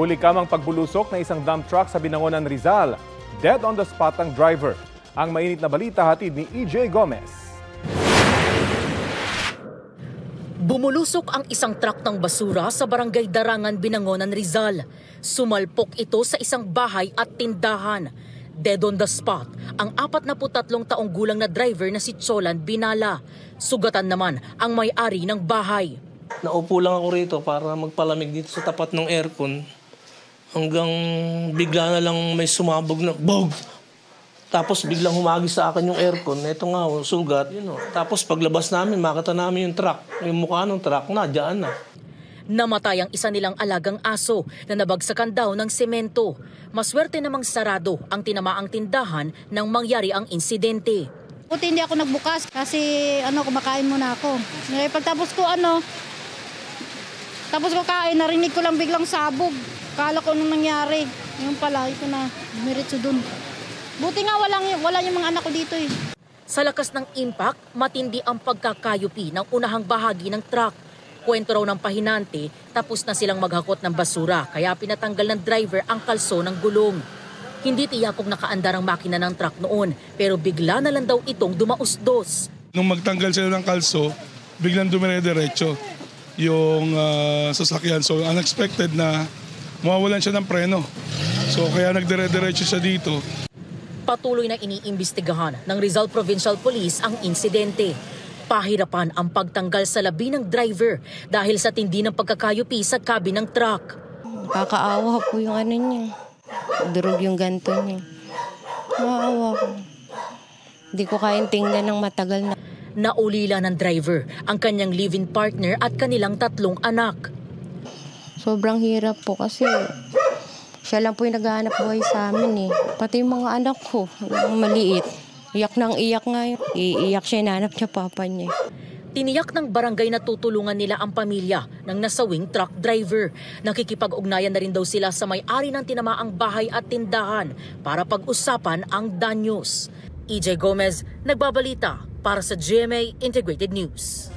Huli kamang pagbulusok ng isang dump truck sa Binangonan, Rizal. Dead on the spot ang driver. Ang mainit na balita hatid ni EJ Gomez. Bumulusok ang isang truck ng basura sa barangay Darangan, Binangonan, Rizal. Sumalpok ito sa isang bahay at tindahan. Dead on the spot ang 43 taong gulang na driver na si Cholan Binala. Sugatan naman ang may-ari ng bahay. Naupo lang ako rito para magpalamig dito sa tapat ng aircon. Hanggang bigla na lang may sumabog na bog. Tapos biglang humagis sa akin yung aircon. Ito nga, sugat. Tapos paglabas namin, makita namin yung truck. Yung mukha ng truck na, dyan na. Namatay ang isa nilang alagang aso na nabagsakan daw ng semento. Maswerte namang sarado ang tinamaang tindahan nang mangyari ang insidente. Buti hindi ako nagbukas kasi kumakain muna ako. Pagtapos ko tapos ko kain, narinig ko lang biglang sabog. Kala ko nung nangyari. Yung pala, ito na, dumiretso dun. Buti nga wala yung mga anak ko dito eh. Sa lakas ng impact, matindi ang pagkakayupi ng unahang bahagi ng truck. Kwento raw ng pahinante, tapos na silang maghakot ng basura kaya pinatanggal ng driver ang kalso ng gulong. Hindi tiyak kung nakaandar ang makina ng truck noon pero bigla na lang daw itong dumausdos. Nung magtanggal sila ng kalso, biglang dumire-diretso yung sasakyan. So unexpected na mawawalan siya ng preno. So kaya nagdire-diretso siya dito. Patuloy na iniimbestigahan ng Rizal Provincial Police ang insidente. Pahirapan ang pagtanggal sa labi ng driver dahil sa tindi ng pagkakayupi sa cabin ng truck. Kakaawa po yung niya. Durog yung ganto niya. Maawa ko. Hindi ko kayang tingnan ng matagal na. Naulila ng driver ang kanyang live-in partner at kanilang 3 anak. Sobrang hirap po kasi siya lang po yung naghahanap buhay sa amin eh. Pati yung mga anak ko, yung maliit. Iyak nang iyak nga yun. Iiyak siya, hinanap niya papa niya. Tiniyak ng barangay na tutulungan nila ang pamilya ng nasawing truck driver. Nakikipag-ugnayan na rin daw sila sa may-ari ng tinamaang bahay at tindahan para pag-usapan ang danyos. EJ Gomez, nagbabalita para sa GMA Integrated News.